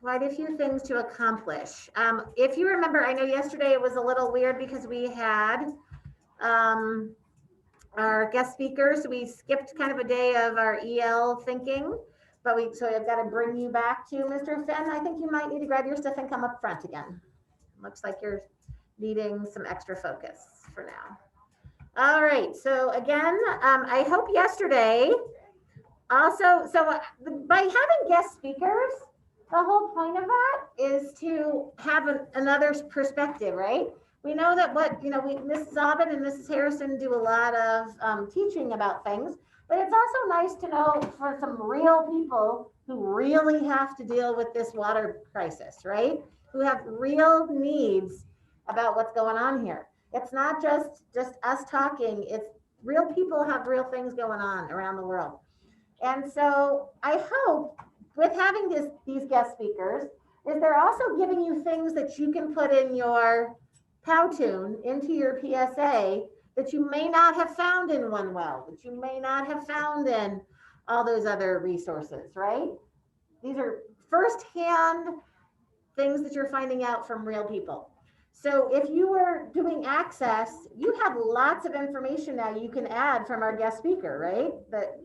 quite a few things to accomplish. If you remember, I know yesterday it was a little weird because we had um, our guest speakers. We skipped kind of a day of our EL thinking, but so I've got to bring you back to Mr. Finn. I think you might need to grab your stuff and come up front again. Looks like you're needing some extra focus for now. All right. So again, I hope yesterday also, by having guest speakers, the whole point of that is to have another perspective, right? We know that Mrs. Aubin and Mrs. Harrison do a lot of teaching about things, but it's also nice to know for some real people who really have to deal with this water crisis, right? Who have real needs about what's going on here. It's not just us talking. It's real people have real things going on around the world. And so I hope with having these guest speakers is they're also giving you things that you can put in your Powtoon into your PSA that you may not have found in One Well, that you may not have found in all those other resources, right? These are firsthand things that you're finding out from real people. So if you were doing access, you have lots of information now you can add from our guest speaker, right? That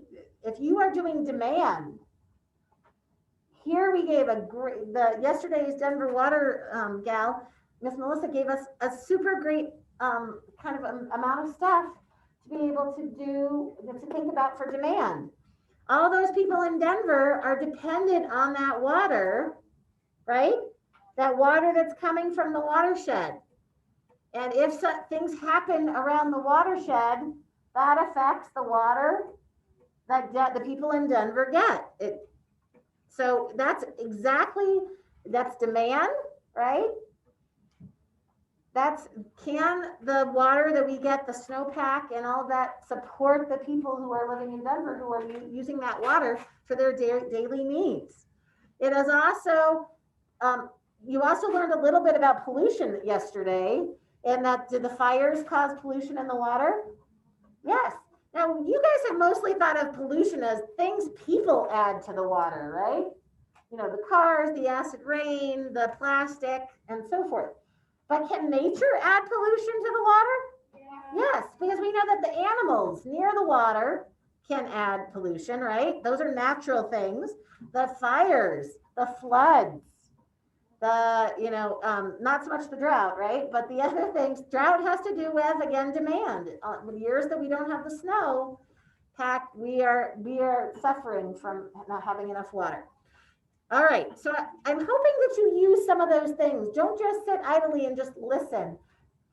if you are doing demand, here we gave yesterday's Denver Water gal, Miss Melissa, gave us a super great kind of amount of stuff to be able to think about for demand. All those people in Denver are dependent on that water, right? That water that's coming from the watershed. And if things happen around the watershed, that affects the water that the people in Denver get. So that's demand, right? Can the water that we get, the snowpack and all that, support the people who are living in Denver who are using that water for their daily needs? It is also, you also learned a little bit about pollution yesterday, and that did the fires cause pollution in the water? Yes. Now, you guys have mostly thought of pollution as things people add to the water, right? You know, the cars, the acid rain, the plastic, and so forth. But can nature add pollution to the water? Yeah. Yes, because we know that the animals near the water can add pollution, right? Those are natural things. The fires, the floods, not so much the drought, right? But the other things, drought has to do with, again, demand. The years that we don't have the snow pack, we are suffering from not having enough water. All right, so I'm hoping that you use some of those things. Don't just sit idly and just listen.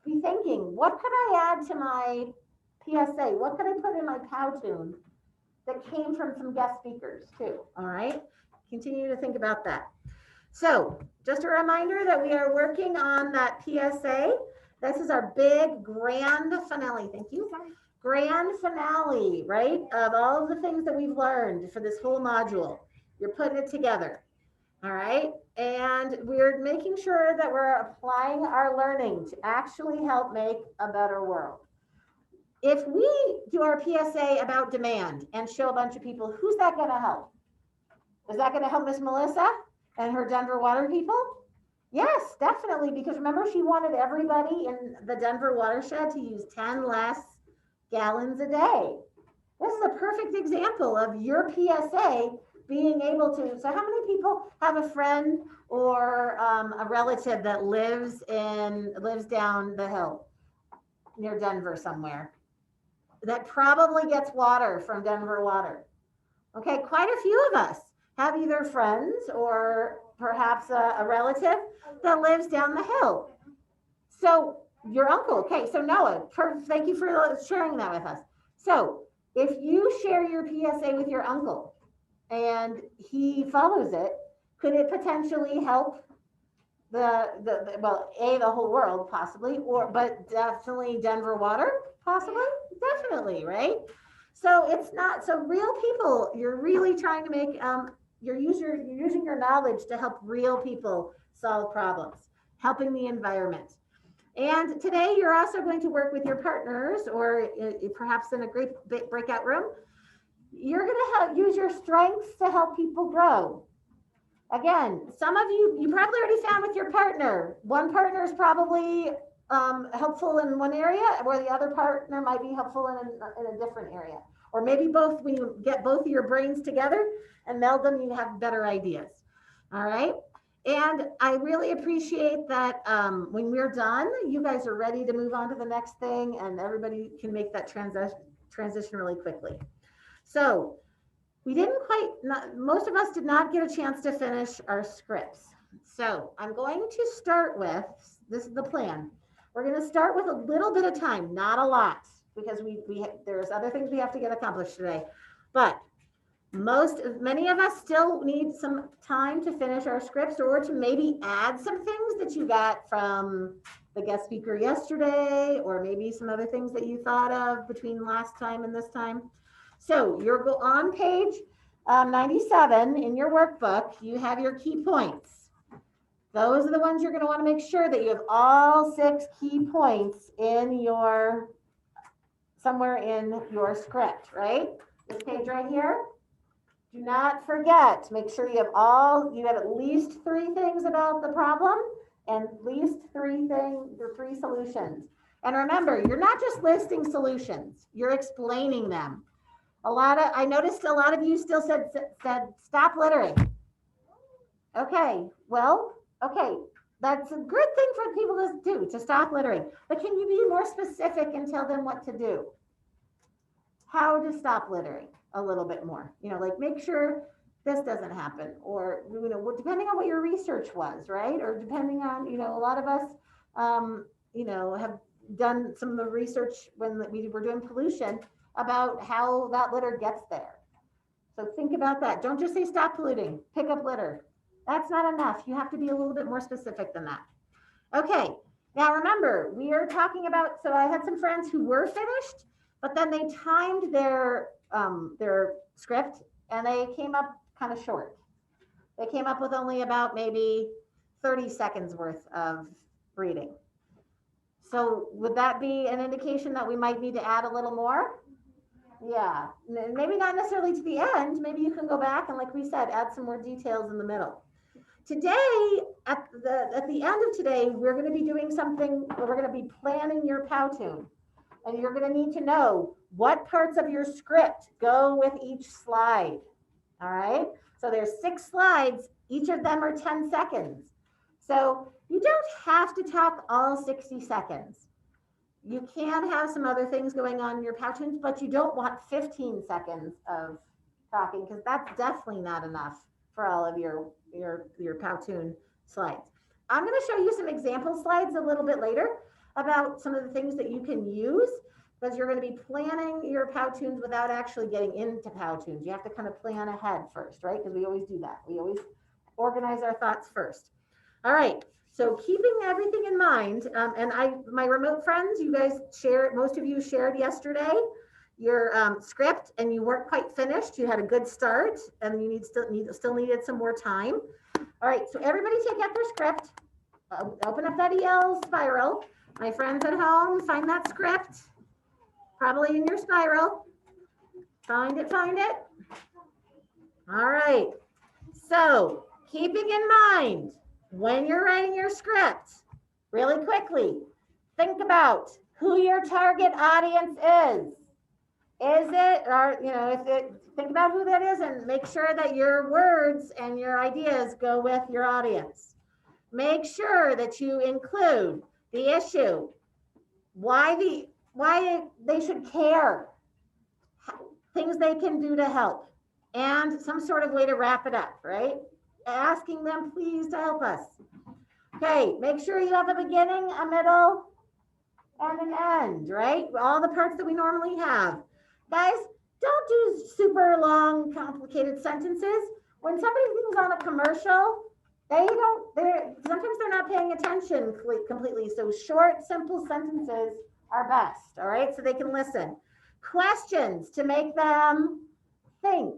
Be thinking, what could I add to my PSA? What could I put in my Powtoon that came from some guest speakers too? All right, continue to think about that. So just a reminder that we are working on that PSA. This is our big grand finale. Thank you. Grand finale, right? Of all of the things that we've learned for this whole module. You're putting it together. All right. And we're making sure that we're applying our learning to actually help make a better world. If we do our PSA about demand and show a bunch of people, who's that going to help? Is that going to help Miss Melissa and her Denver water people? Yes, definitely. Because remember, she wanted everybody in the Denver watershed to use 10 less gallons a day. This is a perfect example of your PSA being able to. So how many people have a friend or a relative that lives down the hill near Denver somewhere that probably gets water from Denver Water? Okay, quite a few of us have either friends or perhaps a relative that lives down the hill. So your uncle, okay, so Noah, thank you for sharing that with us. So if you share your PSA with your uncle and he follows it, could it potentially help the whole world possibly, but definitely Denver water possibly? Definitely, right? So it's not, so real people, you're really trying to make, you're using your knowledge to help real people solve problems, helping the environment. And today you're also going to work with your partners or perhaps in a great breakout room. You're going to use your strengths to help people grow. Again, some of you probably already found with your partner. One partner is probably helpful in one area, where the other partner might be helpful in a different area. Or maybe both, when you get both of your brains together and meld them, you have better ideas. All right. And I really appreciate that when we're done, you guys are ready to move on to the next thing, and everybody can make that transition really quickly. So we didn't quite, most of us did not get a chance to finish our scripts. So I'm going to start with, this is the plan. We're going to start with a little bit of time, not a lot, because there's other things we have to get accomplished today. But many of us still need some time to finish our scripts, or to maybe add some things that you got from the guest speaker yesterday, or maybe some other things that you thought of between last time and this time. So you're on page 97 in your workbook. You have your key points. Those are the ones you're going to want to make sure that you have all 6 key points somewhere in your script, right? This page right here. Do not forget, make sure you have at least 3 things about the problem, and at least 3 solutions. And remember, you're not just listing solutions, you're explaining them. I noticed a lot of you still said stop littering. Okay, well, okay, that's a good thing for people to do, to stop littering. But can you be more specific and tell them what to do? How to stop littering a little bit more. Like, make sure this doesn't happen, or depending on what your research was, right? Or depending on, a lot of us have done some of the research when we were doing pollution, about how that litter gets there. So think about that. Don't just say stop polluting, pick up litter. That's not enough. You have to be a little bit more specific than that. Okay, now remember, we are talking about, so I had some friends who were finished, but then they timed their script, and they came up kind of short. They came up with only about maybe 30 seconds worth of reading. So would that be an indication that we might need to add a little more? Yeah, maybe not necessarily to the end. Maybe you can go back and, like we said, add some more details in the middle. Today, at the end of today, we're going to be doing something. We're going to be planning your Powtoon, and you're going to need to know what parts of your script go with each slide. All right. So there's 6 slides. Each of them are 10 seconds. So you don't have to talk all 60 seconds. You can have some other things going on in your Powtoons, but you don't want 15 seconds of talking, because that's definitely not enough for all of your Powtoon slides. I'm going to show you some example slides a little bit later about some of the things that you can use, because you're going to be planning your Powtoons without actually getting into Powtoons. You have to kind of plan ahead first, right? Because we always do that. We always organize our thoughts first. All right. So keeping everything in mind, and my remote friends, you guys most of you shared yesterday your script, and you weren't quite finished. You had a good start, and you still needed some more time. All right, so everybody take out their script, open up that EL spiral. My friends at home, find that script, probably in your spiral. Find it. All right, so keeping in mind, when you're writing your script, really quickly, think about who your target audience is. Think about who that is, and make sure that your words and your ideas go with your audience. Make sure that you include the issue, why they should care, things they can do to help, and some sort of way to wrap it up, right? Asking them please to help us. Okay, make sure you have a beginning, a middle, and an end, right? All the parts that we normally have. Guys, don't do super long, complicated sentences. When somebody is on a commercial, sometimes they're not paying attention completely. So short, simple sentences are best, all right? So they can listen. Questions to make them think,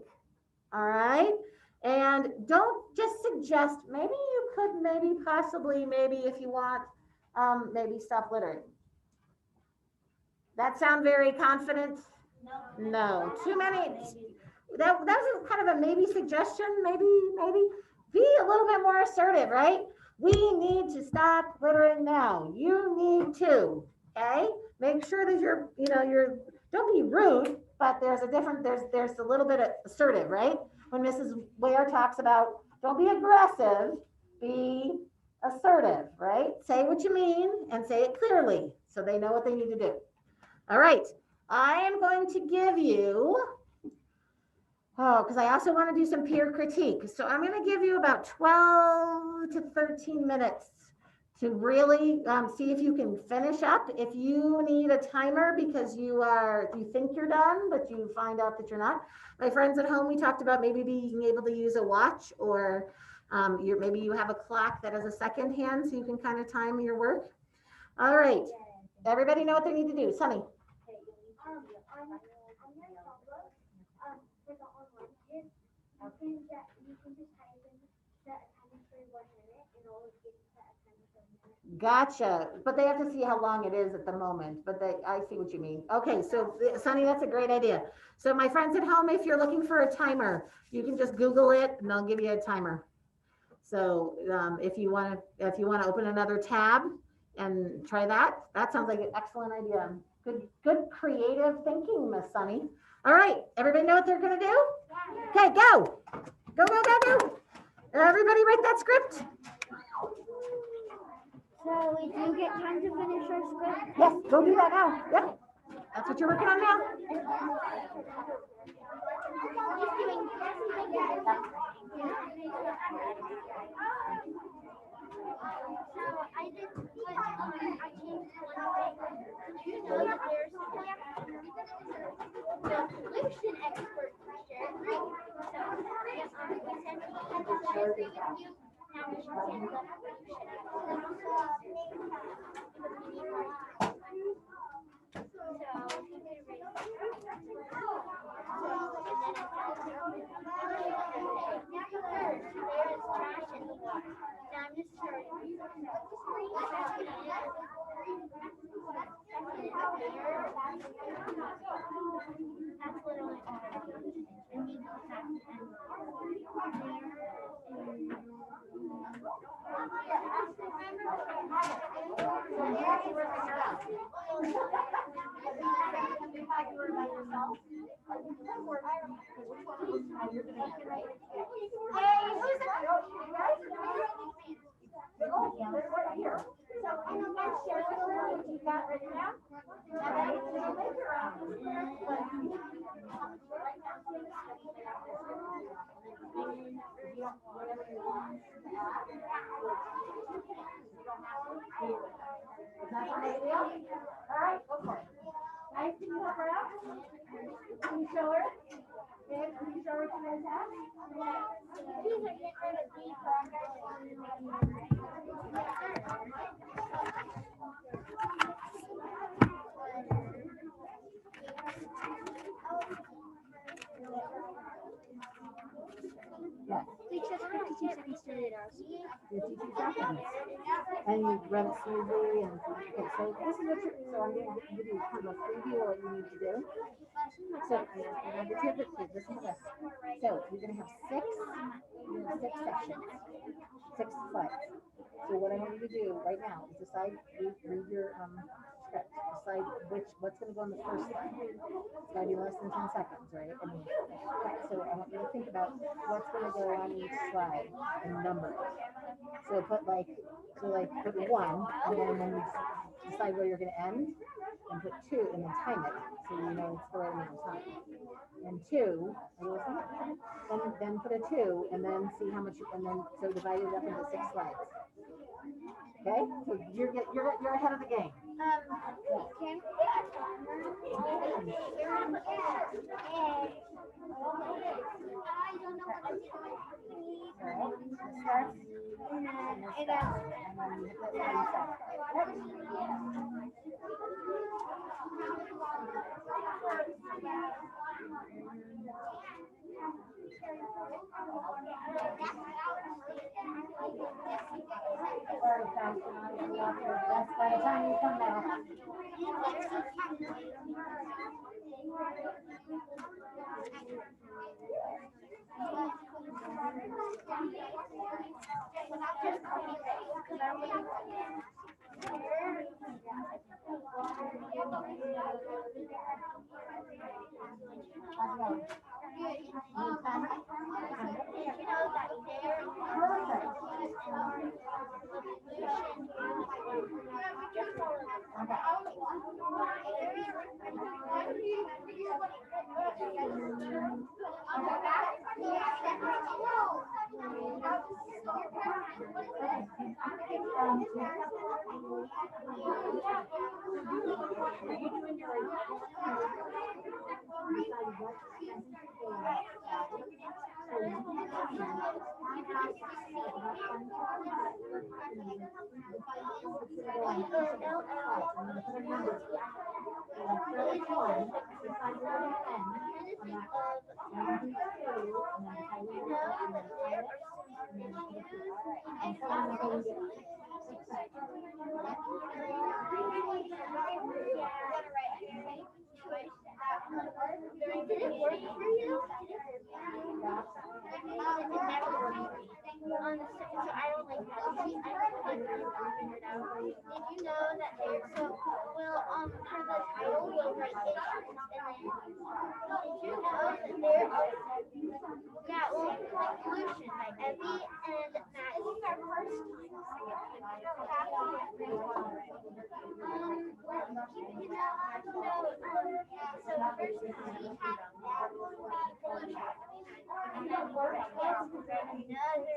all right? And don't just suggest, maybe you could possibly, if you want, maybe stop littering. That sound very confident? No, too many. That was kind of a maybe suggestion, maybe. Be a little bit more assertive, right? We need to stop littering now. You need to, okay? Make sure that don't be rude, but there's a little bit of assertive, right? When Mrs. Ware talks about don't be aggressive, be assertive, right? Say what you mean and say it clearly so they know what they need to do. All right. I am going to give you, because I also want to do some peer critique. So I'm going to give you about 12 to 13 minutes to really see if you can finish up. If you need a timer because you think you're done, but you find out that you're not. My friends at home, we talked about maybe being able to use a watch, or maybe you have a clock that has a second hand so you can kind of time your work. All right. Everybody know what they need to do. Sunny. Gotcha. But they have to see how long it is at the moment. But I see what you mean. Okay, so Sunny, that's a great idea. So my friends at home, if you're looking for a timer, you can just Google it and they'll give you a timer. So if you want to open another tab and try that, that sounds like an excellent idea. Good creative thinking, Miss Sunny. All right, everybody know what they're gonna do? Okay, go. Go, go, go, go. Everybody write that script. So we do get time to finish our script? Yes, go do that now. Yep. That's what you're working on now. I did put, I changed one thing. You know that there's the solution expert share group. So, we sent you share with you. Now we should send the All right, go for it. Guys, can you help her out? Can you show her? Babe, can you show her what you guys have? Yes. 52 seconds to read ours. 52 seconds. And you read it smoothly and okay, so this is so I'm going to give you kind of a preview of what you need to do. So I'm going to give it to you. Listen to this. So you're going to have six sections, 6 slides. So what I want you to do right now is decide, read your script, decide what's going to go on the first slide. It's got to be less than 10 seconds, right? I mean, so I want you to think about what's going to go on each slide and number it. So put put 1, and then you decide where you're going to end, and put 2, and then time it so you know it's the right amount of time. And 2, then put a 2, and then see how much, and then so divide it up into 6 slides. Okay, so you're ahead of the game. Can By the time you come back. Did it work for you? It never worked. So I don't like that. I like figured out. Did you know that for the title we'll write issues and then did you know that there are like pollution by Evie and Matt. This is our first so first we have pollution. And then we're another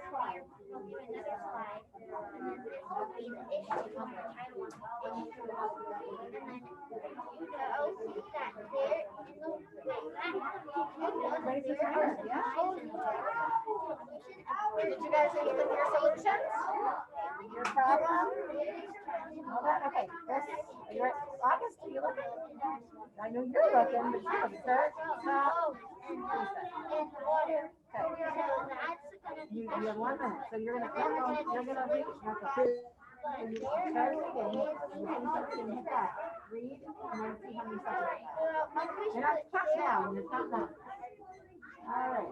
slide. We'll do another slide. And then this will be the issue of the title of the issue. And then you know that there in the Did you guys include your solutions? Your problem? All that? Okay. You're August, you look. I know you're looking, but you look. Start. Stop. And water. Okay. So that's gonna be. You have 1 minute, so you're gonna read. Okay. So you start again. You can hit that. Read and then see how many seconds. You're not counting down. It's not done. All right.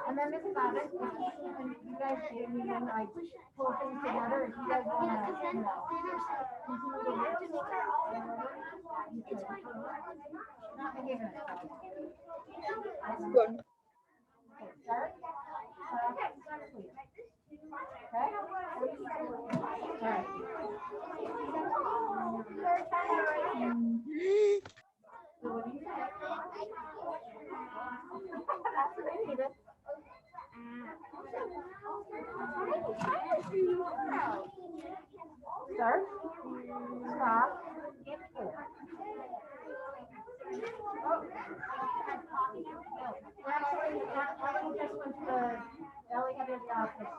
And then Mrs. Abbott, if you guys do need to like pull things together, if you guys want to, continue to work together, not giving it. Good. Okay, start. Okay, please. Okay. All right. So what do you say? That's what I needed. Start. Stop. Actually, Ellie just went to Ellie had to the office.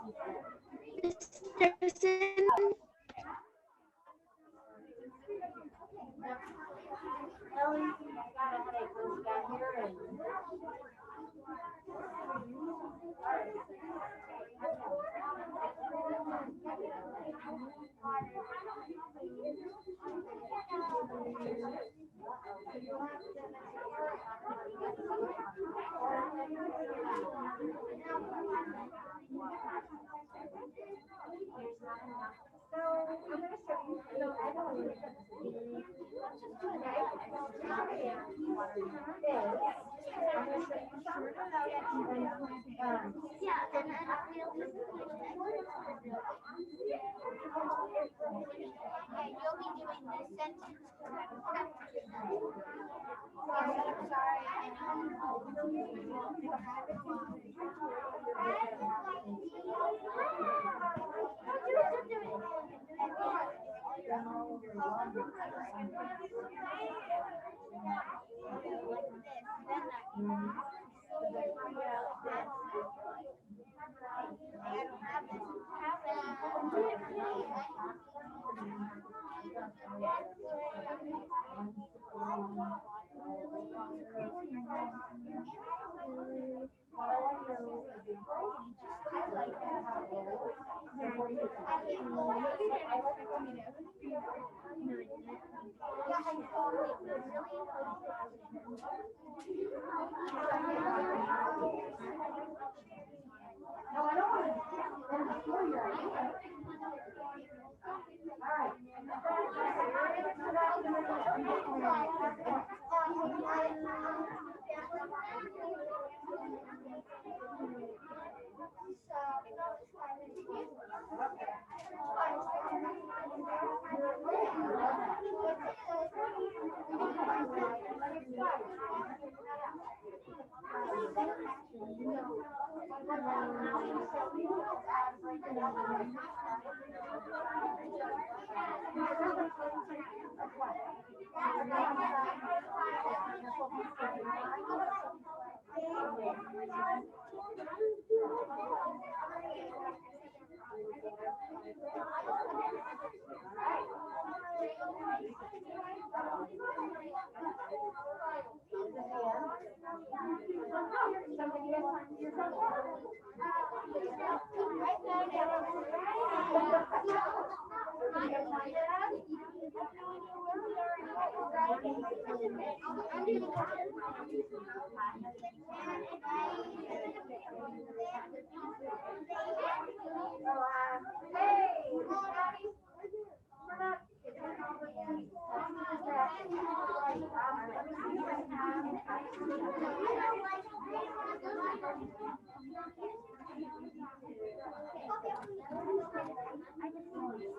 Ellie got a headache when she got here and.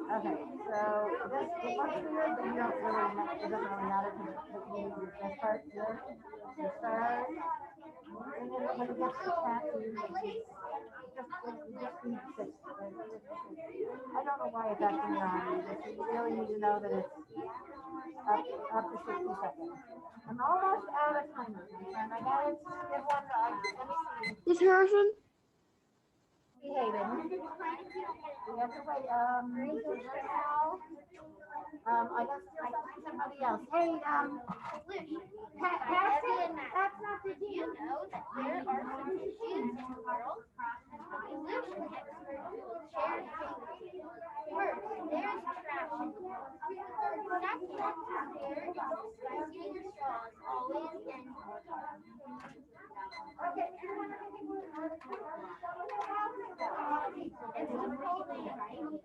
Okay, so this looks weird, but you don't really, it doesn't really matter because you need this part here. You start, and then when it gets to tattoo, you just need six. I don't know why it's actually not. You really need to know that it's up to 60 seconds. I'm almost out of time, and I gotta give one, let me see. Miss Harrison? Behaving. We have to wait, I got still somebody else. Hey, that's not the Do you know that there are some issues in the world? Pollution experts will share things. First, there is trash in the world. Second, there is disgusting your straws always and okay. it's a whole thing, right?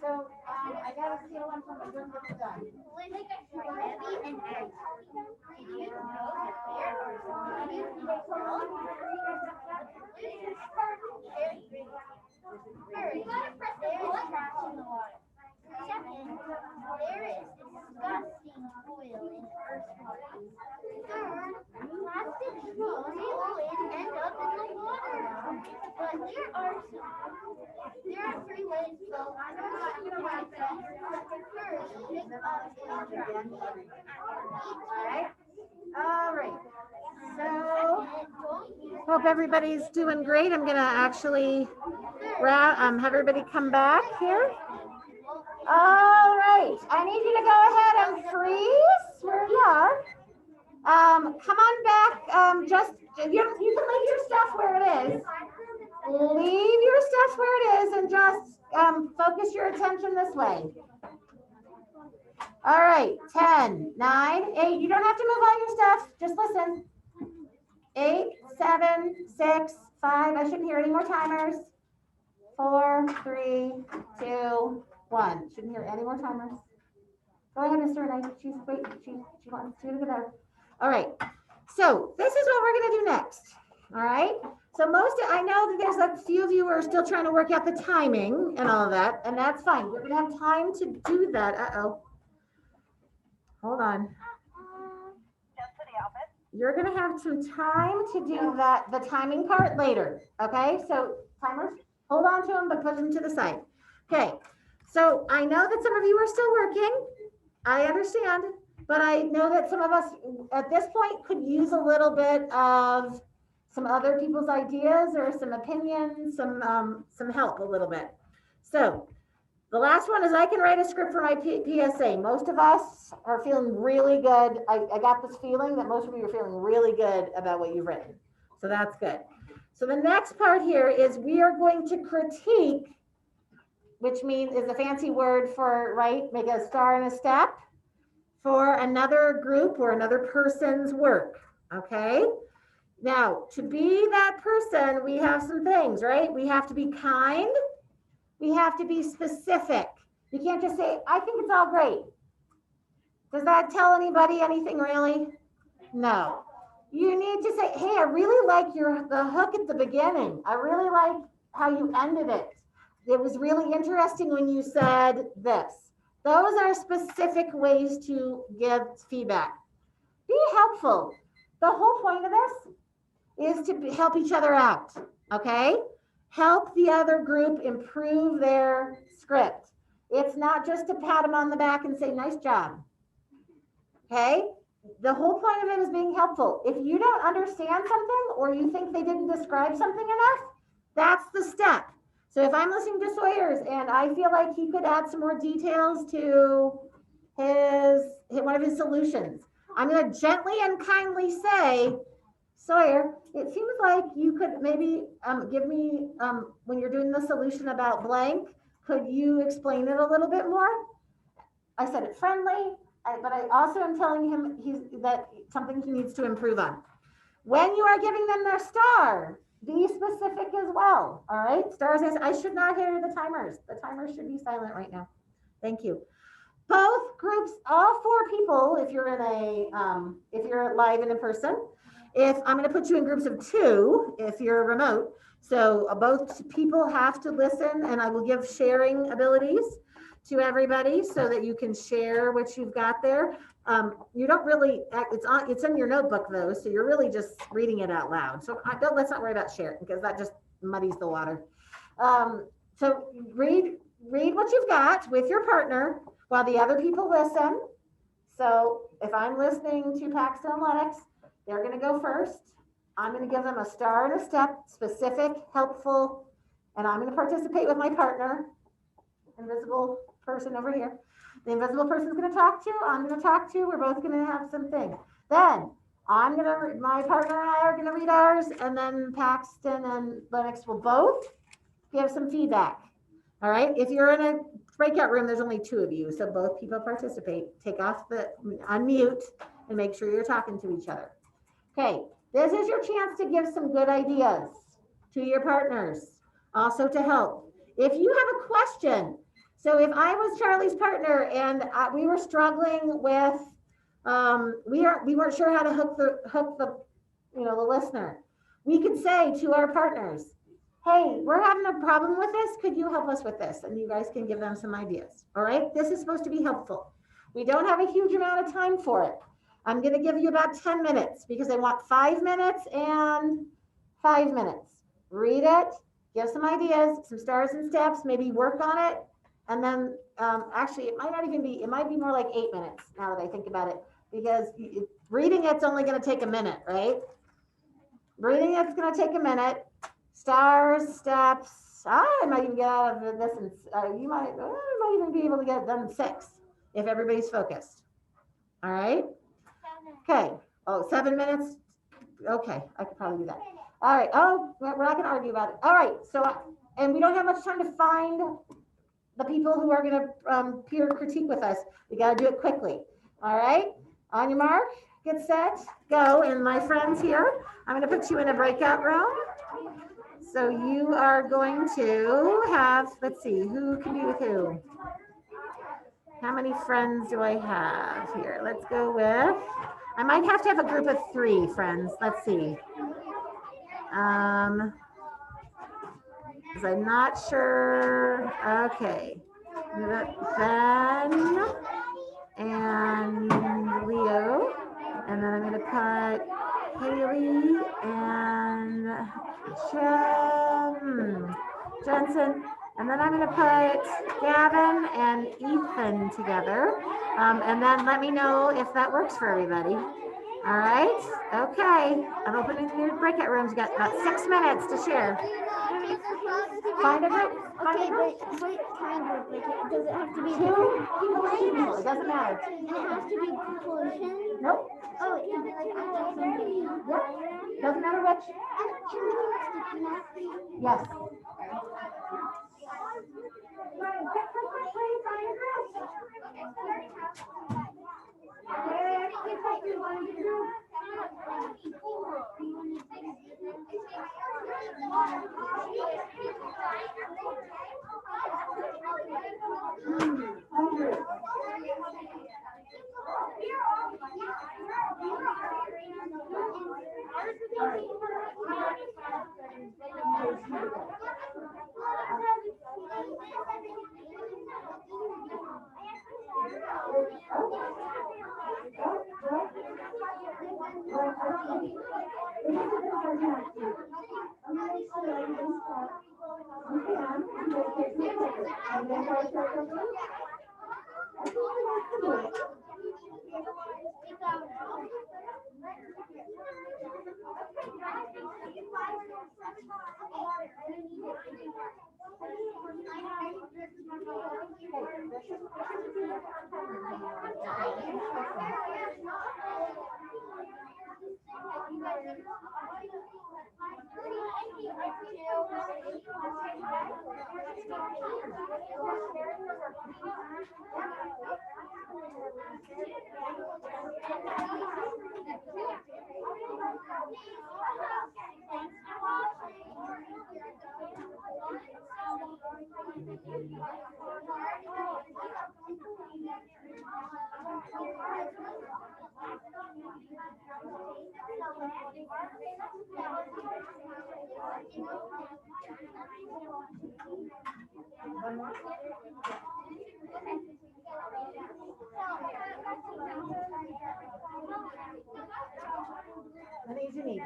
So, I gotta steal one from the room that's done. Heavy and heavy. Did you know that there are some issues in the world? First, there is trash in the water. Second, there is disgusting oil in Earth's water. Third, plastic straws always end up in the water. But there are three ways to go. First, pick up your trash. Right? hope everybody's doing great. I'm gonna actually have everybody come back here. All right, I need you to go ahead and freeze where you are. Come on back. Just you can leave your stuff where it is. Leave your stuff where it is and just focus your attention this way. All right, 10, 9, 8. You don't have to move all your stuff. Just listen. 8, 7, 6, 5. I shouldn't hear any more timers. 4, 3, 2, 1. Shouldn't hear any more timers. Go ahead, Mr. Renee. She wants you to go there. All right. So this is what we're going to do next. All right. So I know that there's a few of you who are still trying to work out the timing and all of that, and that's fine. We're going to have time to do that. Uh-oh. Hold on. You're going to have some time to do the timing part later. Okay. So timers, hold on to them, but put them to the side. Okay. So I know that some of you are still working. I understand, but I know that some of us at this point could use a little bit of some other people's ideas or some opinions, some help a little bit. So the last one is I can write a script for my PSA. Most of us are feeling really good. I got this feeling that most of you are feeling really good about what you've written. So that's good. So the next part here is we are going to critique, which means is a fancy word for, right, make a star and a step for another group or another person's work, okay? Now, to be that person, we have some things, right? We have to be kind. We have to be specific. You can't just say, I think it's all great. Does that tell anybody anything really? No. You need to say, hey, I really like the hook at the beginning. I really like how you ended it. It was really interesting when you said this. Those are specific ways to give feedback. Be helpful. The whole point of this is to help each other out, okay? Help the other group improve their script. It's not just to pat them on the back and say, nice job, okay? The whole point of it is being helpful. If you don't understand something or you think they didn't describe something enough, that's the step. So if I'm listening to Sawyer's and I feel like he could add some more details to one of his solutions, I'm going to gently and kindly say, Sawyer, it seems like you could maybe give me, when you're doing the solution about blank, could you explain it a little bit more? I said it friendly, but I also am telling him that something he needs to improve on. When you are giving them their star, be specific as well. All right, stars. I should not hear the timers. The timers should be silent right now. Thank you. Both groups, all 4 people. If you're if you're live and in person, I'm going to put you in groups of 2. If you're remote, so both people have to listen, and I will give sharing abilities to everybody so that you can share what you've got there. You don't really, it's in your notebook though, so you're really just reading it out loud. So let's not worry about sharing because that just muddies the water. So read what you've got with your partner while the other people listen. So if I'm listening to Paxton and Lennox, they're going to go first. I'm going to give them a star and a step, specific, helpful, and I'm going to participate with my partner, invisible person over here. The invisible person is going to talk to, I'm going to talk to, we're both going to have something. Then my partner and I are going to read ours, and then Paxton and Lennox will both give some feedback. All right. If you're in a breakout room, there's only 2 of you. So both people participate. Take off unmute and make sure you're talking to each other. Okay. This is your chance to give some good ideas to your partners, also to help. If you have a question, so if I was Charlie's partner and we were struggling with, we weren't sure how to hook the listener, we could say to our partners, hey, we're having a problem with this. Could you help us with this? And you guys can give them some ideas. All right. This is supposed to be helpful. We don't have a huge amount of time for it. I'm going to give you about 10 minutes because I want 5 minutes and 5 minutes. Read it, give some ideas, some stars and steps, maybe work on it. And then actually it might not even be, it might be more like 8 minutes now that I think about it, because reading it's only going to take a minute, right? Breathing is going to take a minute. Stars, steps. I might even get out of this, and you might even be able to get it done in 6 if everybody's focused. All right. Okay. Oh, 7 minutes. Okay, I could probably do that. All right. Oh, we're not going to argue about it. All right. So, and we don't have much time to find the people who are going to peer critique with us. We got to do it quickly. All right. On your mark, get set, go. And my friends here, I'm going to put you in a breakout room. So you are going to have, let's see, who can be with who? How many friends do I have here? Let's go with, I might have to have a group of 3 friends. Let's see. Because I'm not sure. Okay. Ben and Leo. And then I'm going to put Haley and Jensen. And then I'm going to put Gavin and Ethan together. And then let me know if that works for everybody. All right. Okay. I'm opening your breakout rooms. You got about 6 minutes to share. Find a group. Okay, but what kind of like does it have to be 2 people? It doesn't matter. And it has to be proportion? Nope. Oh, it can be like something else. Yep. Doesn't matter which. Yes. What do you need?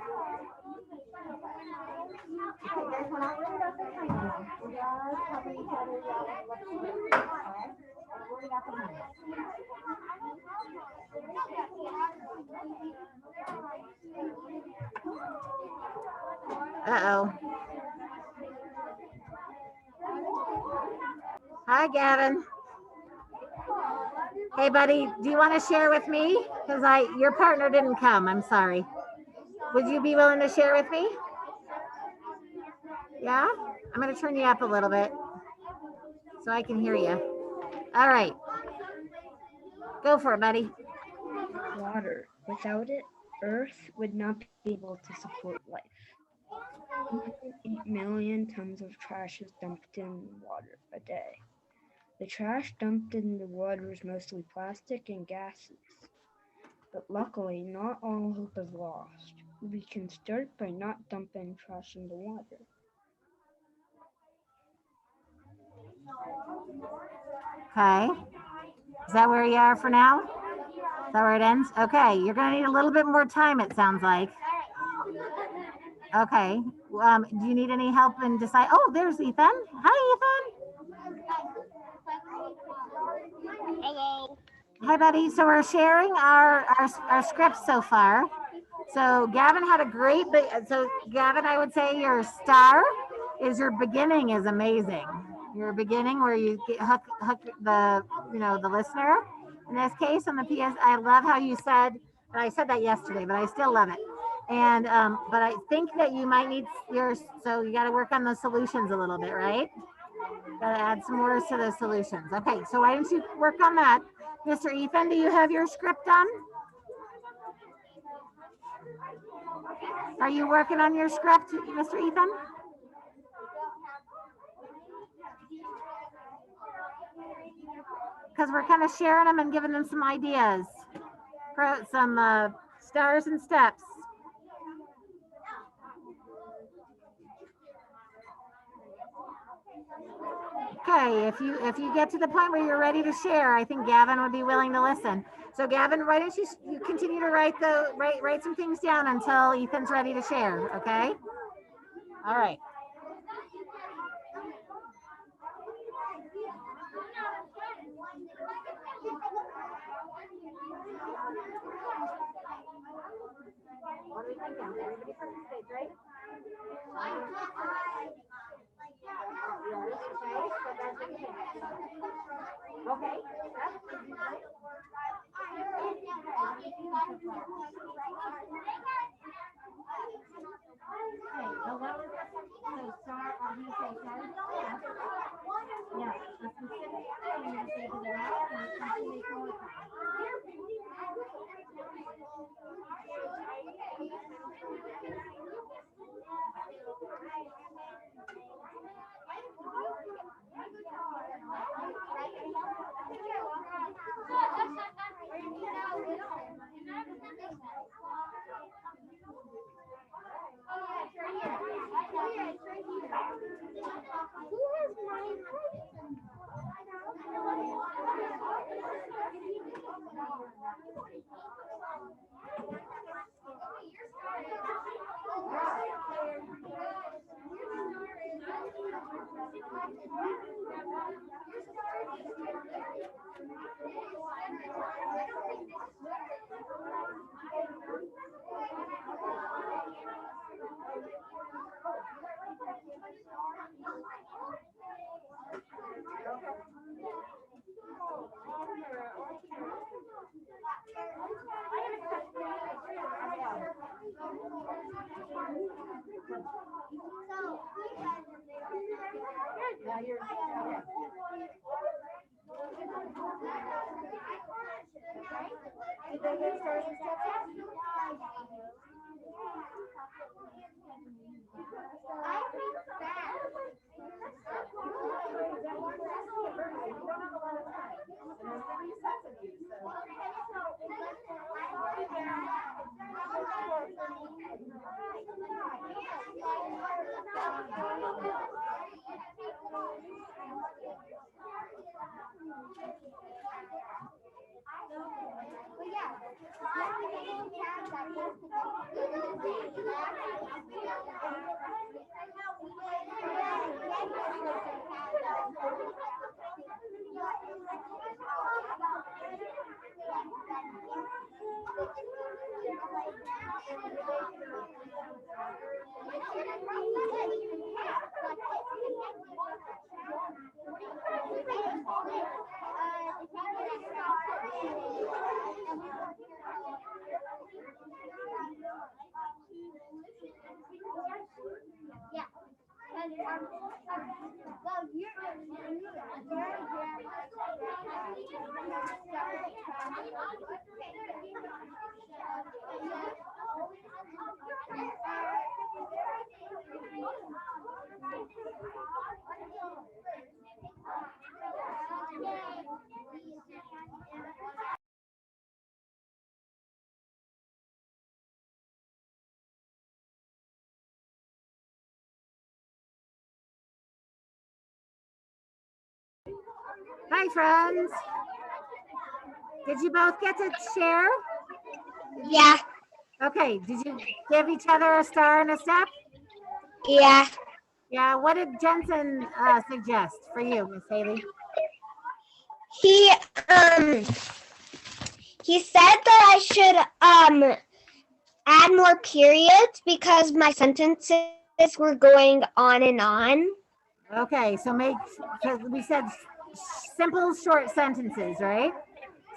Okay, guys, we're not worried about the time now. We're just helping each other out with what's going on. All right? We're worried about the time. Uh-oh. Hi, Gavin. Hey, buddy, do you want to share with me? Because your partner didn't come. I'm sorry. Would you be willing to share with me? Yeah? I'm going to turn you up a little bit so I can hear you. All right. Go for it, buddy. Water. Without it, Earth would not be able to support life. 8 million tons of trash is dumped in water a day. The trash dumped in the water is mostly plastic and gases. But luckily, not all hope is lost. We can start by not dumping trash in the water. Okay. Is that where you are for now? Is that where it ends? Okay. You're going to need a little bit more time, it sounds like. Okay. Do you need any help in decide? Oh, there's Ethan. Hi, Ethan. Hello. Hi, buddy. So we're sharing our scripts so far. So Gavin had a great, so Gavin, I would say your star is your beginning is amazing. Your beginning where you hook the, the listener in this case on the PS. I love how you said, and I said that yesterday, but I still love it. And, but I think that you might need so you got to work on the solutions a little bit, right? Got to add some words to the solutions. Okay, so why don't you work on that? Mr. Ethan, do you have your script done? Are you working on your script, Mr. Ethan? Because we're kind of sharing them and giving them some ideas, some stars and steps. Okay, if you get to the point where you're ready to share, I think Gavin would be willing to listen. So Gavin, why don't you continue to write some things down until Ethan's ready to share, okay? All right. What are we thinking? Everybody participate, right? Okay. Hi, friends. Did you both get to share? Yeah. Okay. Did you give each other a star and a step? Yeah. Yeah. What did Jensen suggest for you, Miss Haley? He said that I should add more periods because my sentences were going on and on. Okay, so because we said simple short sentences, right?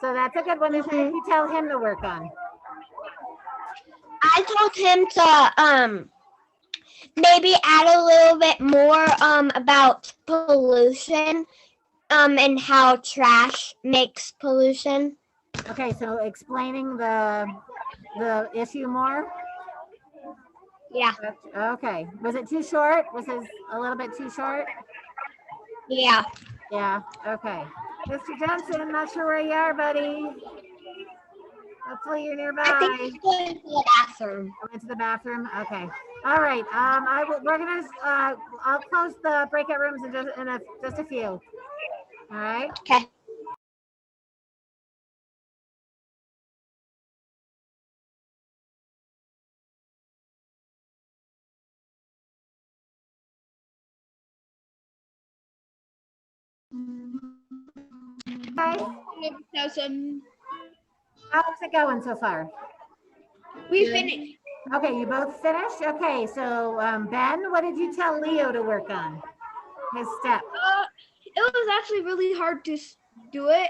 So that's a good one. What did you tell him to work on? I told him to maybe add a little bit more about pollution and how trash makes pollution. Okay, so explaining the issue more. Yeah. Okay. Was it too short? Was his a little bit too short? Yeah. Yeah. Okay. Mr. Johnson, not sure where you are, buddy. Hopefully you're nearby. I think he's going to the bathroom. I went to the bathroom. Okay. All right. We're gonna. I'll close the breakout rooms in just a few. All right. Okay. Okay. How's it going so far? We finished. Okay, you both finished? Okay, so Ben, what did you tell Leo to work on? His step. It was actually really hard to do it.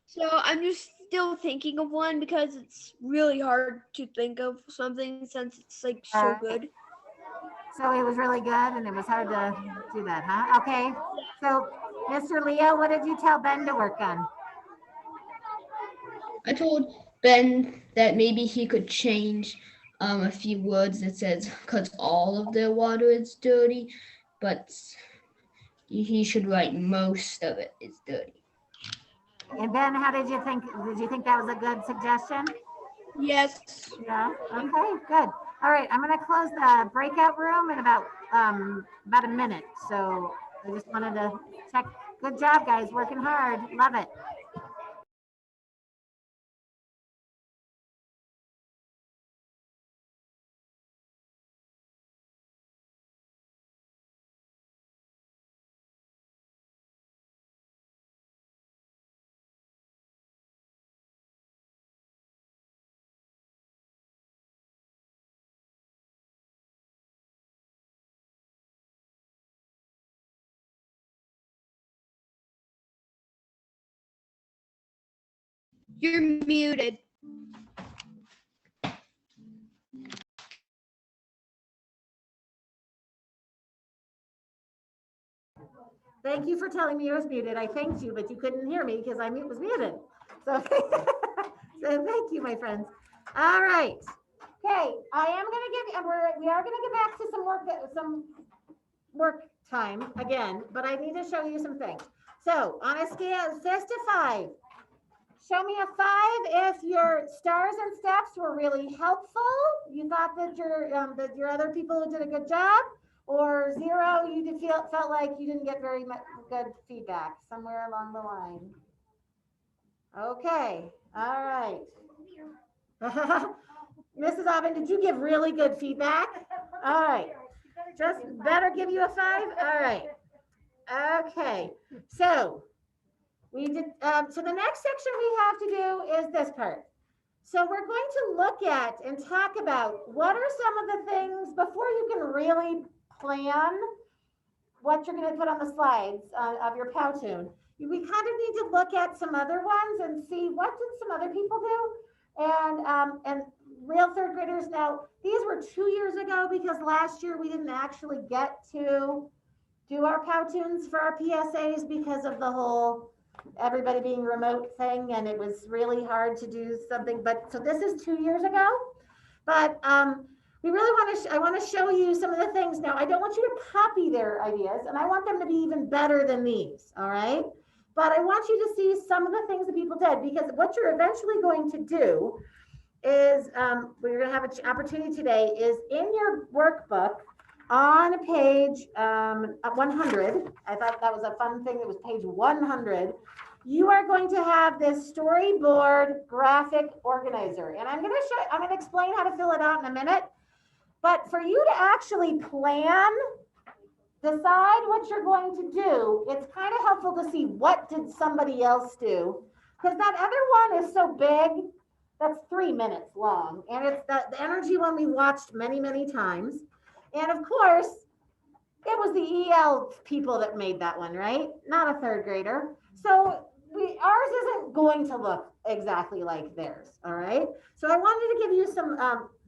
So I'm just still thinking of one because it's really hard to think of something since it's like so good. So it was really good and it was hard to do that, huh? Okay. So Mr. Leo, what did you tell Ben to work on? I told Ben that maybe he could change a few words that says because all of their water is dirty, but he should write most of it is dirty. And Ben, how did you think? Did you think that was a good suggestion? Yes. Yeah. Okay, good. All right, I'm gonna close the breakout room in about a minute. So I just wanted to check. Good job, guys, working hard. Love it. You're muted. Thank you for telling me I was muted. I thanked you, but you couldn't hear me because I was muted. So, so thank you, my friends. All right. Okay, I am gonna give you. We are gonna get back to some work time again, but I need to show you some things. So on a scale of 6 to 5, show me a 5 if your stars and steps were really helpful. You thought that your other people did a good job, or 0, you felt like you didn't get very much good feedback somewhere along the line. Okay, all right. Mrs. Aubin, did you give really good feedback? All right. Just better give you a 5. All right. Okay. So we did. So the next section we have to do is this part. So we're going to look at and talk about what are some of the things before you can really plan what you're going to put on the slides of your Powtoon. We kind of need to look at some other ones and see what did some other people do, and real third graders. Now these were 2 years ago because last year we didn't actually get to do our Powtoons for our PSAs because of the whole everybody being remote thing, and it was really hard to do something. But so this is 2 years ago, but we really I want to show you some of the things. Now I don't want you to copy their ideas, and I want them to be even better than these. All right, but I want you to see some of the things that people did, because what you're eventually going to do is we're going to have an opportunity today is in your workbook on page 100. I thought that was a fun thing. It was page 100. You are going to have this storyboard graphic organizer, and I'm going to explain how to fill it out in a minute. But for you to actually plan, decide what you're going to do, it's kind of helpful to see what did somebody else do, because that other one is so big That's 3 minutes long. And it's the energy one we watched many, many times. And of course, it was the EL people that made that one, right? Not a third grader. So ours isn't going to look exactly like theirs. All right. So I wanted to give you some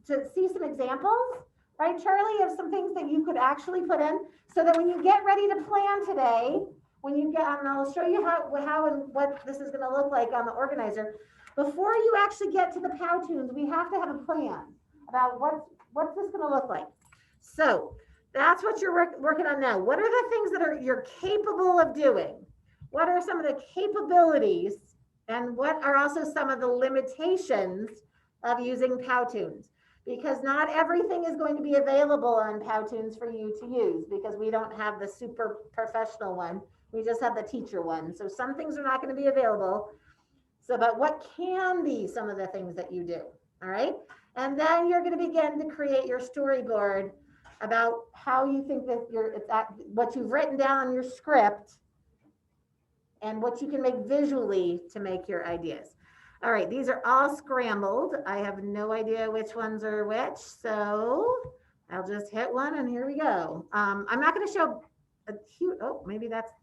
to see some examples, right, Charlie, of some things that you could actually put in, so that when you get ready to plan today, when you get, and I'll show you how and what this is going to look like on the organizer. Before you actually get to the Powtoons, we have to have a plan about what's this going to look like. So that's what you're working on now. What are the things that you're capable of doing? What are some of the capabilities, and what are also some of the limitations of using Powtoons? Because not everything is going to be available on Powtoons for you to use, because we don't have the super professional one. We just have the teacher one. So some things are not going to be available. So, but what can be some of the things that you do? All right. And then you're going to begin to create your storyboard about how you think that what you've written down on your script and what you can make visually to make your ideas. All right, these are all scrambled. I have no idea which ones are which, so I'll just hit one and here we go. I'm not going to show a cute, oh, maybe that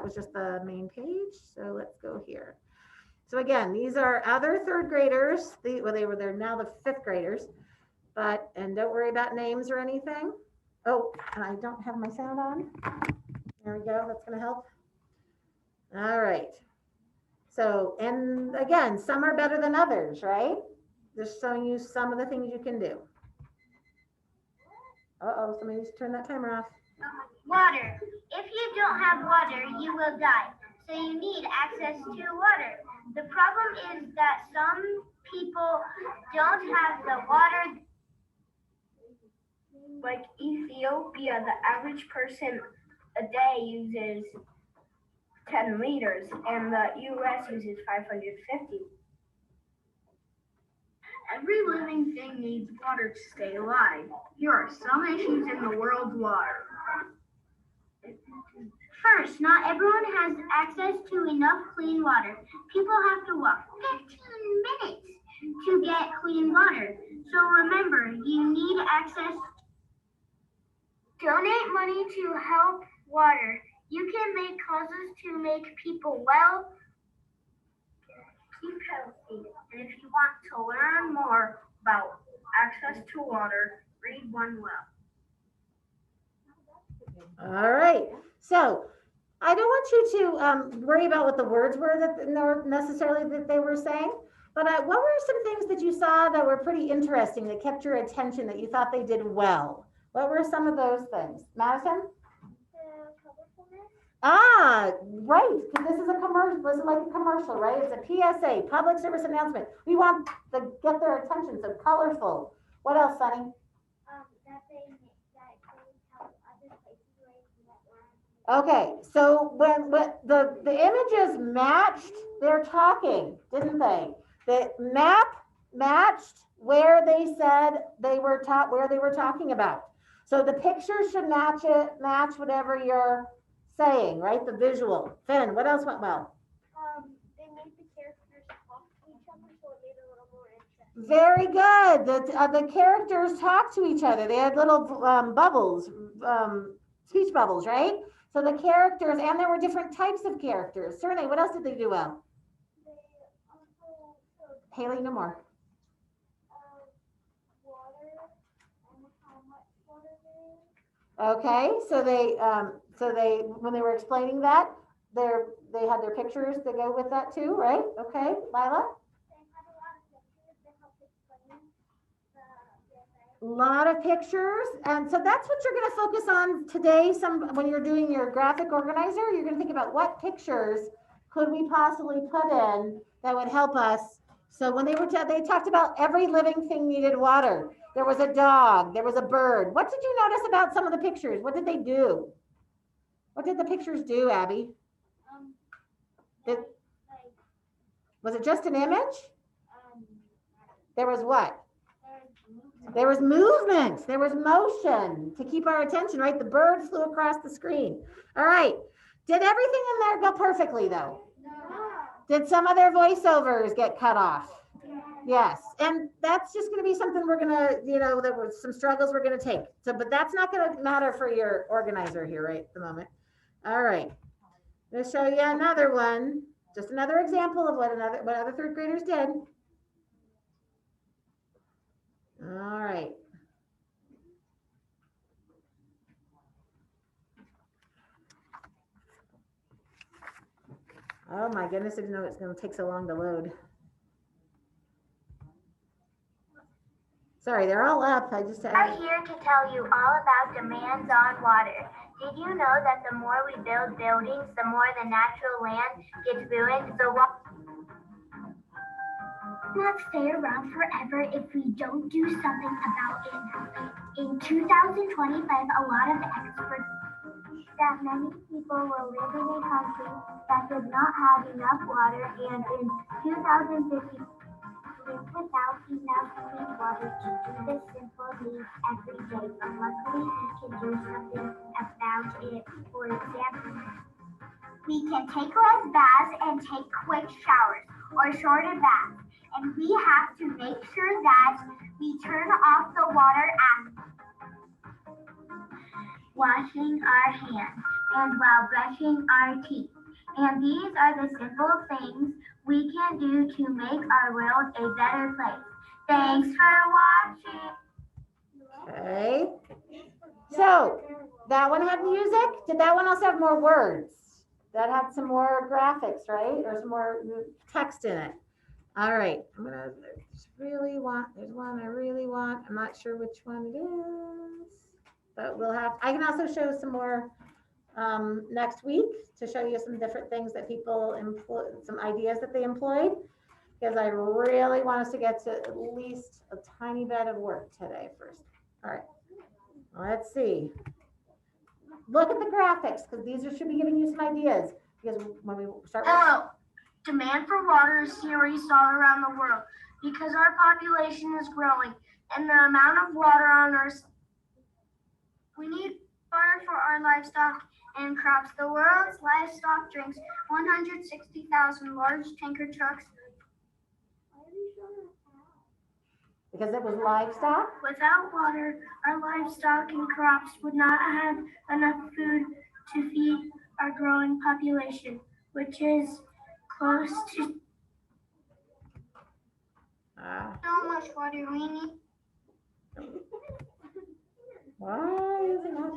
was just the main page. So let's go here. So again, these are other third graders. They're now the fifth graders, and don't worry about names or anything. Oh, and I don't have my sound on. There we go. That's going to help. All right. So, and again, some are better than others, right? Just showing you some of the things you can do. Uh-oh, somebody needs to turn that timer off. Water. If you don't have water, you will die. So you need access to water. The problem is that some people don't have the water. Like Ethiopia, the average person a day uses 10 liters, and the US uses 550. Every living thing needs water to stay alive. Here are some issues in the world's water. First, not everyone has access to enough clean water. People have to walk 15 minutes to get clean water. So remember, you need access. Donate money to help water. You can make causes to make people well. Keep healthy. And if you want to learn more about access to water, read One Well. All right. So I don't want you to worry about what the words were that necessarily that they were saying, but what were some things that you saw that were pretty interesting, that kept your attention, that you thought they did well? What were some of those things? Madison? Ah, right, because this is a commercial. This is like a commercial, right? It's a PSA, public service announcement. We want to get their attention, so colorful. What else, Sunny? Okay, so when the images matched their talking, didn't they? The map matched where they said they were where they were talking about. So the pictures should match whatever you're saying, right? The visual. Finn, what else went well? They made the characters talk to each other, so it made it a little more interesting. Very good. The characters talk to each other. They had little bubbles, speech bubbles, right? So the characters, and there were different types of characters. Certainly, what else did they do well? They also showed Haley, no more. water and how much water there is. Okay, so they when they were explaining that, they had their pictures that go with that too, right? Okay, Lila? A lot of pictures, and so that's what you're going to focus on today. When you're doing your graphic organizer, you're going to think about what pictures could we possibly put in that would help us. So when they talked about every living thing needed water. There was a dog, there was a bird. What did you notice about some of the pictures? What did they do? What did the pictures do, Abby? Was it just an image? There was what? There was movement, there was motion to keep our attention, right? The bird flew across the screen. All right. Did everything in there go perfectly though? No. Did some of their voiceovers get cut off? Yes. Yes, and that's just gonna be something we're gonna, there were some struggles we're gonna take. So, but that's not gonna matter for your organizer here right at the moment. All right. I'm gonna show you another one, just another example of what other third graders did. All right. Oh my goodness, I didn't know it's gonna take so long to load. Sorry, they're all up. I just are here to tell you all about demands on water. Did you know that the more we build buildings, the more the natural land gets ruined? The water not stay around forever if we don't do something about it. In 2025, a lot of experts that many people will live in a country that does not have enough water, and in 2050, live without enough clean water to do the simple needs every day. But luckily, we can do something about it. For example, we can take less baths and take quick showers or shorter baths. And we have to make sure that we turn off the water after washing our hands and while brushing our teeth. And these are the simple things we can do to make our world a better place. Thanks for watching. Okay. So that one had music. Did that one also have more words? That had some more graphics, right? Or some more text in it. All right. There's one I really want. I'm not sure which one it is, but I can also show some more next week to show you some different things that people employ, some ideas that they employed, because I really want us to get to at least a tiny bit of work today first. All right, let's see. Look at the graphics, because these should be giving you some ideas, because when we start. Hello. Demand for water is serious all around the world because our population is growing and the amount of water on Earth. We need water for our livestock and crops. The world's livestock drinks 160,000 large tanker trucks. Because it was livestock? Without water, our livestock and crops would not have enough food to feed our growing population, which is close to how much water we need. Why is it not?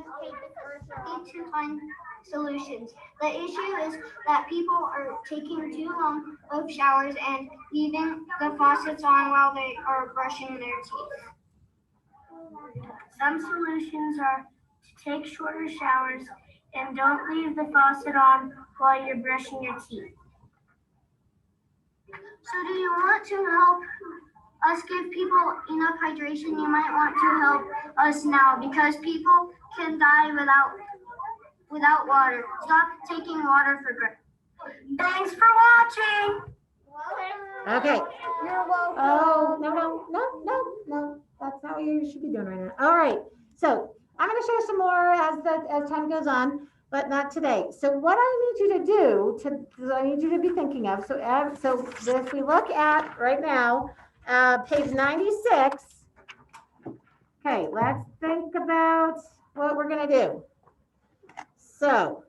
Need to find solutions. The issue is that people are taking too long of showers and leaving the faucets on while they are brushing their teeth. Some solutions are to take shorter showers and don't leave the faucet on while you're brushing your teeth. So do you want to help us give people enough hydration? You might want to help us now because people can die without water. Stop taking water for granted. Thanks for watching. Okay. You're welcome. Oh, no. That's not what you should be doing right now. All right. So I'm going to show some more as time goes on, but not today. So what I need you to do, I need you to be thinking of. So if we look at right now, page 96. Okay, let's think about what we're going to do. So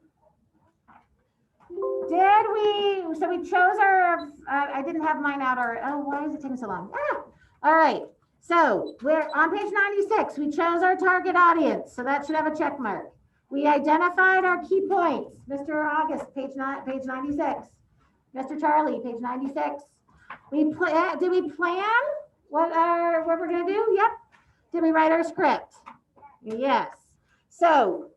we chose our, I didn't have mine out, why is it taking so long? All right. So we're on page 96. We chose our target audience. So that should have a check mark. We identified our key points. Mr. August, page 96. Mr. Charlie, page 96. Did we plan what we're going to do? Yep. Did we write our script? Yes. So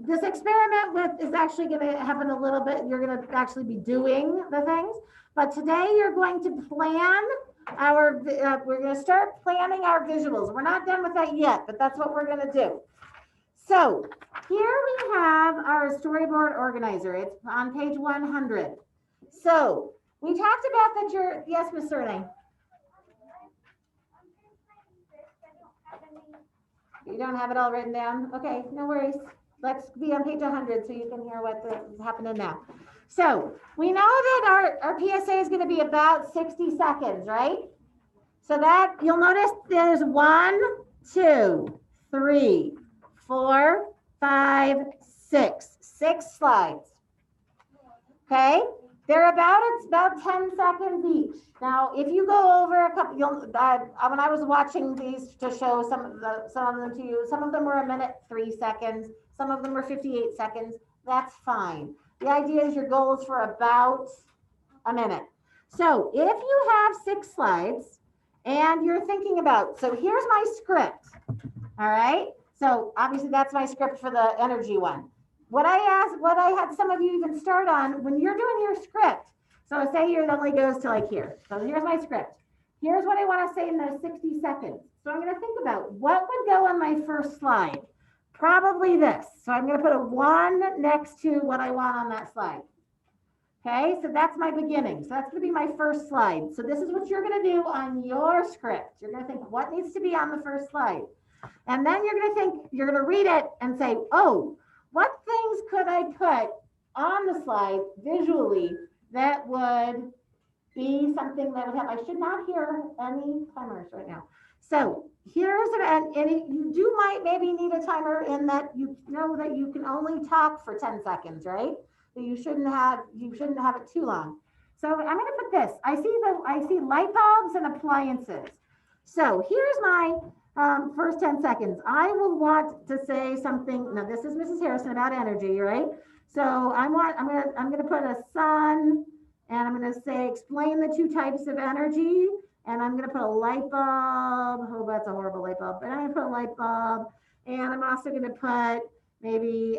this experiment is actually going to happen a little bit. You're going to actually be doing the things. But today you're going to plan we're going to start planning our visuals. We're not done with that yet, but that's what we're going to do. So here we have our storyboard organizer. It's on page 100. So we talked about that yes, Miss Surnay. You don't have it all written down? Okay, no worries. Let's be on page 100 so you can hear what is happening now. So we know that our PSA is going to be about 60 seconds, right? So that you'll notice there's 1, 2, 3, 4, 5, 6. 6 slides. Okay? It's about 10 seconds each. Now, if you go over a couple, when I was watching these to show some of them to you, some of them were a minute, 3 seconds. Some of them were 58 seconds. That's fine. The idea is your goal is for about a minute. So if you have 6 slides and you're thinking about, so here's my script. All right. So obviously that's my script for the energy one. What I had some of you even start on when you're doing your script. So say it only goes to like here. So here's my script. Here's what I want to say in those 60 seconds. So I'm going to think about what would go on my first slide. Probably this. So I'm going to put a 1 next to what I want on that slide. Okay, so that's my beginning. So that's going to be my first slide. So this is what you're going to do on your script. You're going to think what needs to be on the first slide. And then you're going to read it and say, oh, what things could I put on the slide visually that would be something that would have, I should not hear any timers right now. So here's you might maybe need a timer in that you know that you can only talk for 10 seconds, right? So you shouldn't have it too long. So I'm going to put this. I see light bulbs and appliances. So here's my first 10 seconds. I will want to say something. Now this is Mrs. Harrison about energy, right? So I'm going to put a sun, and I'm going to say explain the 2 types of energy, and I'm going to put a light bulb. Oh, that's a horrible light bulb, but I'm going to put a light bulb, and I'm also going to put maybe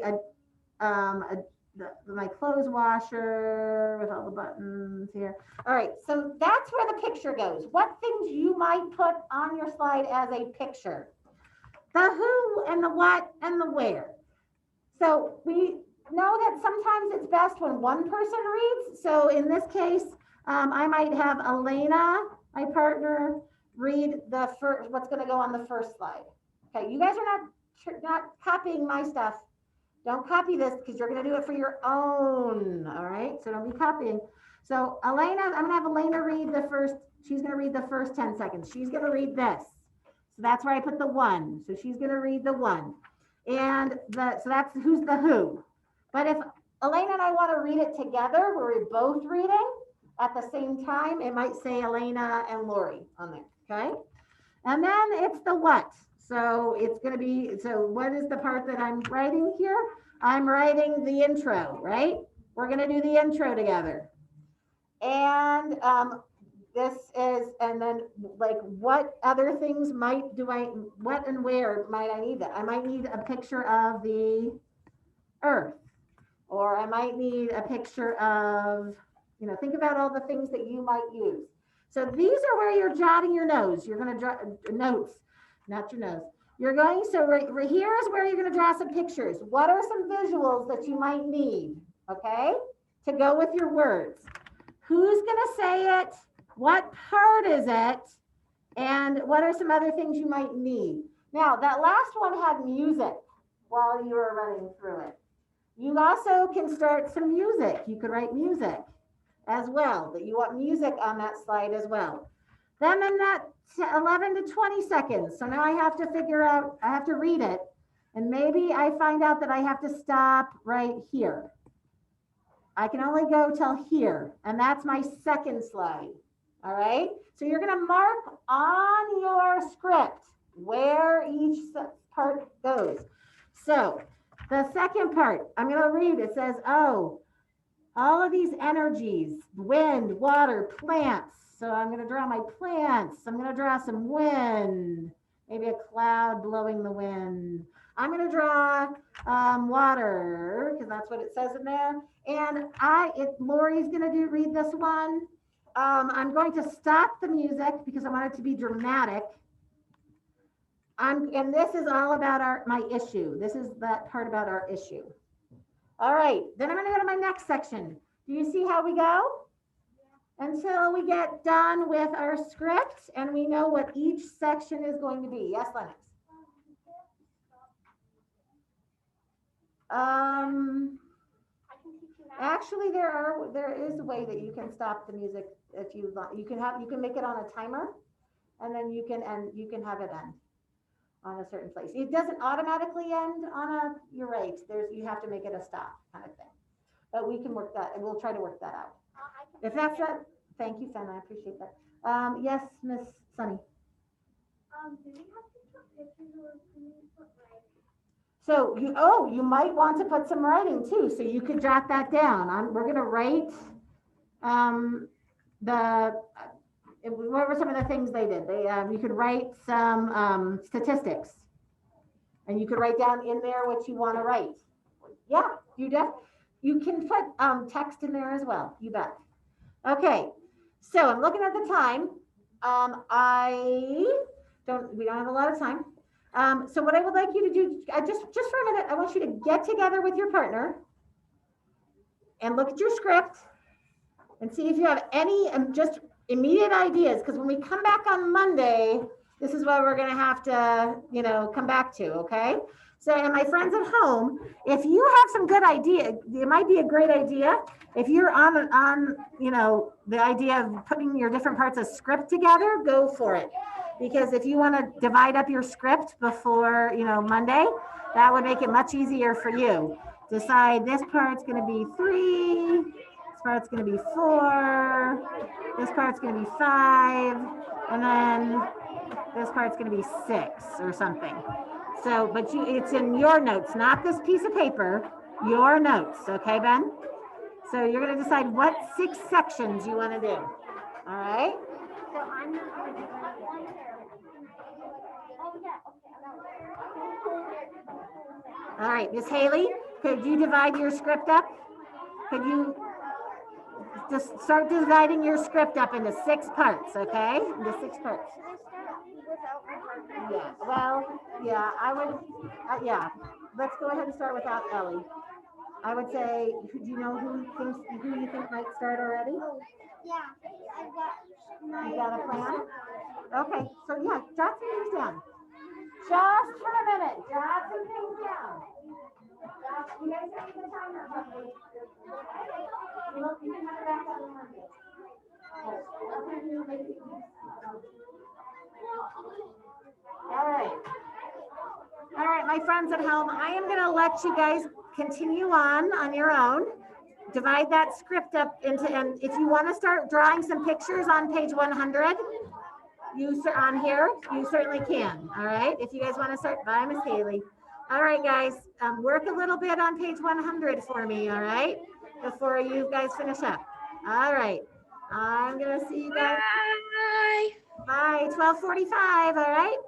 my clothes washer with all the buttons here. All right, so that's where the picture goes. What things you might put on your slide as a picture? The who and the what and the where. So we know that sometimes it's best when one person reads. So in this case, I might have Elena, my partner, read the first, what's going to go on the first slide. Okay, you guys are not copying my stuff. Don't copy this because you're going to do it for your own. All right. So don't be copying. So Elena, I'm going to have Elena read the first. She's going to read the first 10 seconds. She's going to read this. So that's where I put the 1. So she's going to read the 1. And so that's who's the who. But if Elena and I want to read it together, where we're both reading at the same time, it might say Elena and Lori on there. Okay. And then it's the what. So it's going to be, so what is the part that I'm writing here? I'm writing the intro, right? We're going to do the intro together. And and then like what other things what and where might I need that? I might need a picture of the earth, or I might need a picture of, think about all the things that you might use. So these are where you're jotting your notes. You're going to jot notes. Not your nose. You're going, so right here is where you're going to draw some pictures. What are some visuals that you might need, okay, to go with your words? Who's going to say it? What part is it? And what are some other things you might need? Now, that last one had music while you were running through it. You also can start some music. You could write music as well, that you want music on that slide as well. Then in that 11 to 20 seconds. So now I have to read it. And maybe I find out that I have to stop right here. I can only go till here. And that's my second slide. All right. So you're going to mark on your script where each part goes. So the second part, I'm going to read. It says, oh, all of these energies, wind, water, plants. So I'm going to draw my plants. I'm going to draw some wind, maybe a cloud blowing the wind. I'm going to draw water because that's what it says in there. And Lori's going to read this one. I'm going to stop the music because I want it to be dramatic. And this is all about my issue. This is that part about our issue. All right, then I'm going to go to my next section. Do you see how we go? Until we get done with our script and we know what each section is going to be. Yes, Lennox? Actually, there is a way that you can stop the music if you can make it on a timer, and then you can have it end on a certain place. It doesn't automatically end on you're right, you have to make it a stop kind of thing. But we can work that, and we'll try to work that out. If that's it, thank you, Sen, I appreciate that. Yes, Miss Sunny. Do we have to put pictures or can we put writing? So you might want to put some writing too, so you could jot that down. We're gonna write what were some of the things they did? You could write some statistics, and you could write down in there what you want to write. Yeah, you can put text in there as well. You bet. Okay, so I'm looking at the time. We don't have a lot of time. So what I would like you to do, just for a minute, I want you to get together with your partner and look at your script and see if you have any just immediate ideas. Because when we come back on Monday, this is what we're going to have to, come back to. Okay. So, and my friends at home, if you have some good idea, it might be a great idea. If you're on, the idea of putting your different parts of script together, go for it. Because if you want to divide up your script before, Monday, that would make it much easier for you. Decide this part's going to be 3, this part's going to be 4, this part's going to be 5, and then this part's going to be 6 or something. So, but it's in your notes, not this piece of paper, your notes. Okay, Ben? So you're going to decide what 6 sections you want to do. All right? So I'm not going to do All right, Miss Haley, could you divide your script up? Could you just start dividing your script up into 6 parts, okay? Into 6 parts. Yeah, well, yeah, I would, yeah. Let's go ahead and start without Ellie. I would say, do you know who you think might start already? Yeah, I've got You got a plan? Okay, so yeah, jot some things down. Just for a minute, jot some things down. You guys have the timer, Monday. Look, you can have it back on Monday. All right, my friends at home, I am going to let you guys continue on your own. Divide that script up into, and if you want to start drawing some pictures on page 100, on here, you certainly can. All right, if you guys want to start, bye, Miss Haley. All right, guys, work a little bit on page 100 for me, all right, before you guys finish up. All right, I'm going to see you guys. Bye. Bye, 12:45, all right?